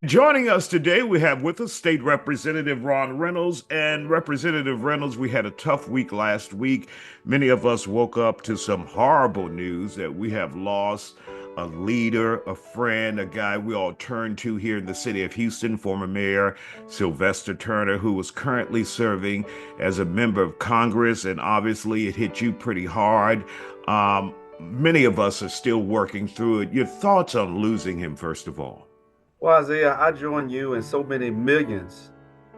Joining us today, we have with us State Representative Ron Reynolds. And Representative Reynolds, we had a tough week last week. Many of us woke up to some horrible news that we have lost a leader, a friend, a guy we all turn to here in the city of Houston, former Mayor Sylvester Turner, who was currently serving as a member of Congress. And obviously, it hit you pretty hard. Many of us are still working through it. Your thoughts on losing him, first of all? Well, Isaiah, I join you and so many millions,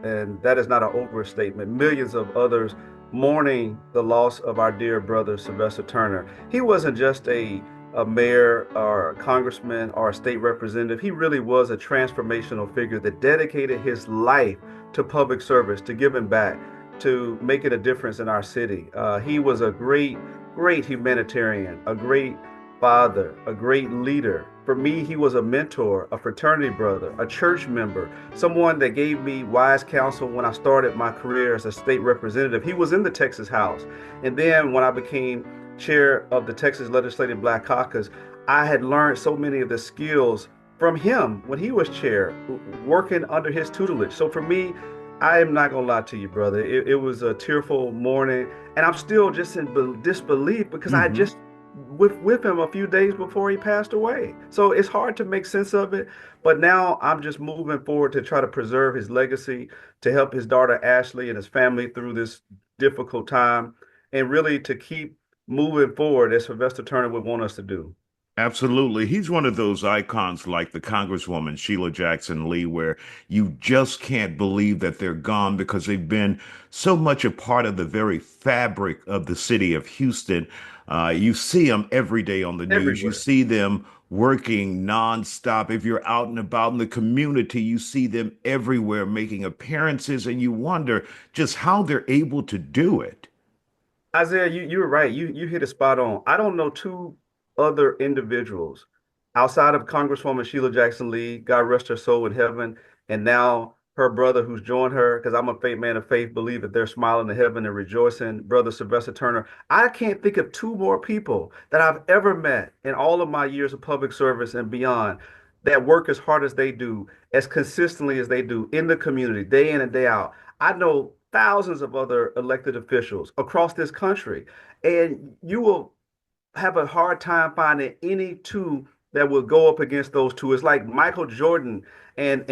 and that is not an overstatement, millions of others mourning the loss of our dear brother, Sylvester Turner. He wasn't just a mayor or a congressman or a state representative. He really was a transformational figure that dedicated his life to public service, to giving back, to making a difference in our city. He was a great humanitarian, a great father, a great leader. For me, he was a mentor, a fraternity brother, a church member, someone that gave me wise counsel when I started my career as a state representative. He was in the Texas House. And then when I became chair of the Texas Legislative Black Caucus, I had learned so many of the skills from him when he was chair, working under his tutelage. So for me, I am not gonna lie to you, brother. It was a tearful morning, and I'm still just in disbelief because I Hmm. just with him a few days before he passed away. So it's hard to make sense of it. But now I'm just moving forward to try to preserve his legacy, to help his daughter Ashley and his family through this difficult time, and really to keep moving forward as Sylvester Turner would want us to do. Absolutely. He's one of those icons like the Congresswoman Sheila Jackson Lee, where you just can't believe that they're gone because they've been so much a part of the very fabric of the city of Houston. You see them every day on the news. You Everywhere. see them working nonstop. If you're out and about in the community, you see them everywhere making appearances, and you wonder just how they're able to do it. Isaiah, you were right. You hit a spot on. I don't know two other individuals outside of Congresswoman Sheila Jackson Lee, God rest her soul in heaven, and now her brother who's joined her, because I'm a faith man of faith, believe that they're smiling in heaven and rejoicing, brother Sylvester Turner. I can't think of two more people that I've ever met in all of my years of public service and beyond that work as hard as they do, as consistently as they do in the community, day in and day out. I know thousands of other elected officials across this country, and you will have a hard time finding any two that will go up against those two. It's like Michael Jordan and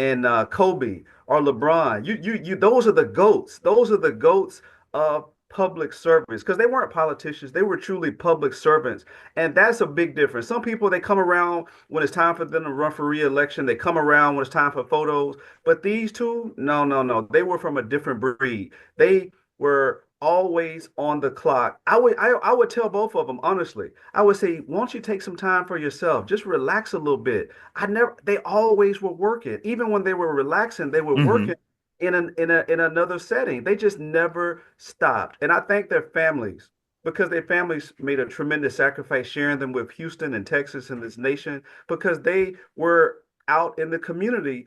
Kobe or LeBron. You. Those are the goats. Those are the goats of public service because they weren't politicians. They were truly public servants, and that's a big difference. Some people they come around when it's time for them to run for re-election. They come around when it's time for photos. But these two, no, no, no. They were from a different breed. They were always on the clock. I would tell both of them honestly. I would say, won't you take some time for yourself? Just relax a little bit. They always were working. Even when they were relaxing, they were working Hmm. in another setting. They just never stopped. And I thank their families because their families made a tremendous sacrifice sharing them with Houston and Texas and this nation because they were out in the community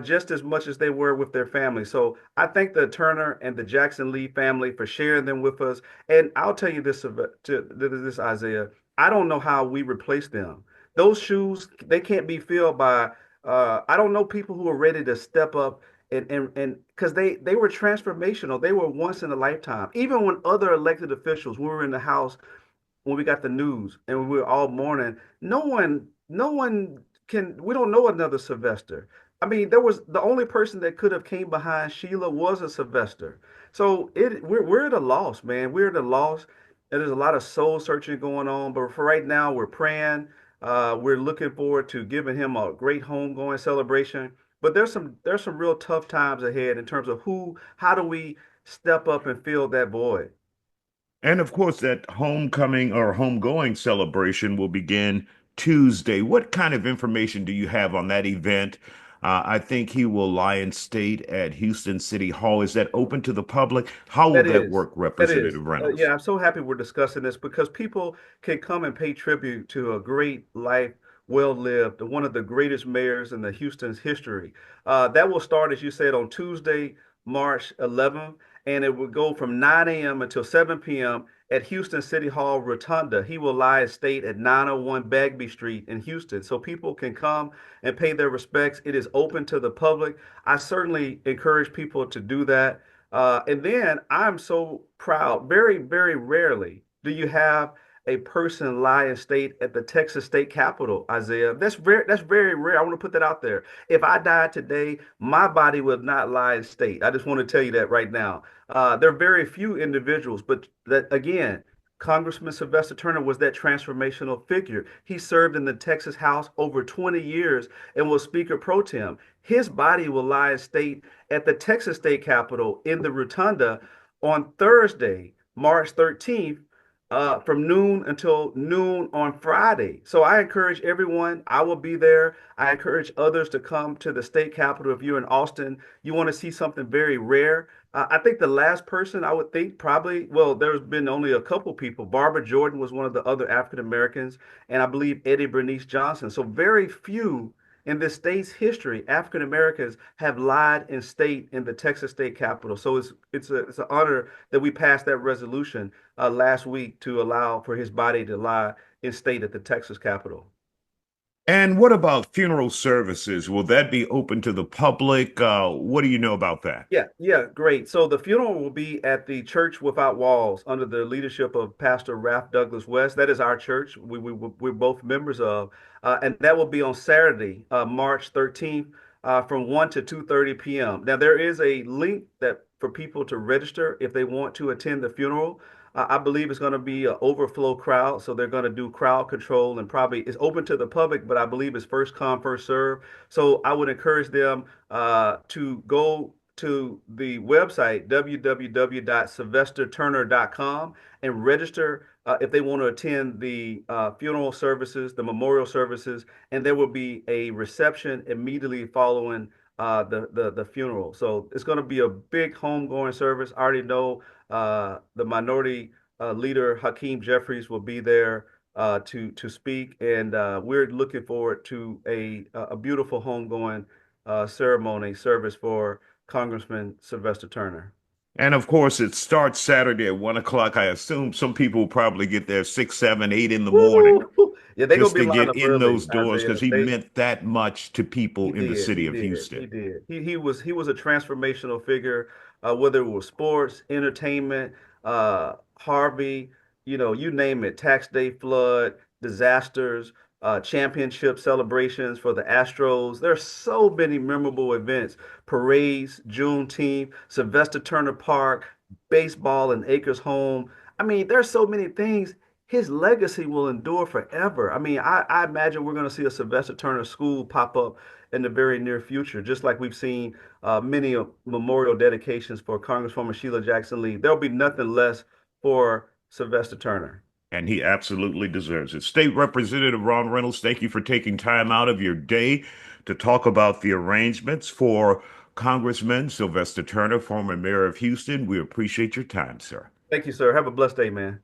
just as much as they were with their family. So I thank the Turner and the Jackson Lee family for sharing them with us. And I'll tell you this, Isaiah. I don't know how we replace them. Those shoes, they can't be filled by. I don't know people who are ready to step up and because they were transformational. They were once in a lifetime. Even when other elected officials, we were in the House when we got the news and we were all mourning. No one can. We don't know another Sylvester. I mean, there was the only person that could have came behind Sheila was a Sylvester. So we're at a loss, man. We're at a loss. And there's a lot of soul searching going on. But for right now, we're praying. We're looking forward to giving him a great homegoing celebration. But there's some real tough times ahead in terms of how do we step up and fill that void. And of course, that homecoming or homegoing celebration will begin Tuesday. What kind of information do you have on that event? I think he will lie in state at Houston City Hall. Is that open to the public? How will That that is. work, That is. Representative Reynolds? Yeah, I'm so happy we're discussing this because people can come and pay tribute to a great life well lived, one of the greatest mayors in the Houston's history. That will start, as you said, on Tuesday, March 11th. and it would go from 9 a.m. until 7 p.m. at Houston City Hall Rotunda. He will lie in state at 901 Bagby Street in Houston. So people can come and pay their respects. It is open to the public. I certainly encourage people to do that. And then I'm so proud. Very, very rarely do you have a person lie in state at the Texas state capitol, Isaiah. That's very rare. I want to put that out there. If I died today, my body would not lie in state. I just want to tell you that right now. There are very few individuals, but that again, Congressman Sylvester Turner was that transformational figure. He served in the Texas House over 20 years and was Speaker pro tem. His body will lie in state at the Texas state capitol in the Rotunda on Thursday, March 13th, from noon until noon on Friday. So I encourage everyone, I will be there. I encourage others to come to the state capitol. If you're in Austin, you want to see something very rare. I think the last person I would think probably, well, there's been only a couple people. Barbara Jordan was one of the other African Americans, and I believe Eddie Bernice Johnson. So very few in this state's history, African Americans have lied in state in the Texas state capitol. So it's an honor that we passed that resolution last week to allow for his body to lie in state at the Texas capitol. And what about funeral services? Will that be open to the public? What do you know about that? Yeah, yeah, great. So the funeral will be at the Church Without Walls under the leadership of Pastor Ralph Douglas West. That is our church. We're both members of, and that will be on Saturday, March 13th, from 1 to 2:30 p.m. Now there is a link that for people to register if they want to attend the funeral. I believe it's going to be an overflow crowd, so they're going to do crowd control and probably it's open to the public, but I believe it's first come, first serve. So I would encourage them to go to the website www.sylvesterturner.com and register if they want to attend the funeral services, the memorial services, and there will be a reception immediately following the funeral. So it's going to be a big homegoing service. I already know the minority leader Hakeem Jeffries will be there to speak, and we're looking forward to a beautiful homegoing ceremony service for Congressman Sylvester Turner. And of course, it starts Saturday at 1 o'clock. I assume some people will probably get there 6, 7, 8 in the morning Woo! Yeah, they're gonna just be to lined get up in early, those doors because Isaiah. he They meant that much to He people in the did. city He of did. He Houston. did. He was a transformational figure, whether it was sports, entertainment, Harvey, you name it, tax day flood, disasters, championship celebrations for the Astros. There's so many memorable events, parades, Juneteenth, Sylvester Turner Park, baseball in Acres Home. I mean, there's so many things. His legacy will endure forever. I mean, I imagine we're going to see a Sylvester Turner School pop up in the very near future, just like we've seen many memorial dedications for Congresswoman Sheila Jackson Lee. There'll be nothing less for Sylvester Turner. And he absolutely deserves it. State Representative Ron Reynolds, thank you for taking time out of your day to talk about the arrangements for Congressman Sylvester Turner, former mayor of Houston. We appreciate your time, sir. Thank you, sir. Have a blessed day, man.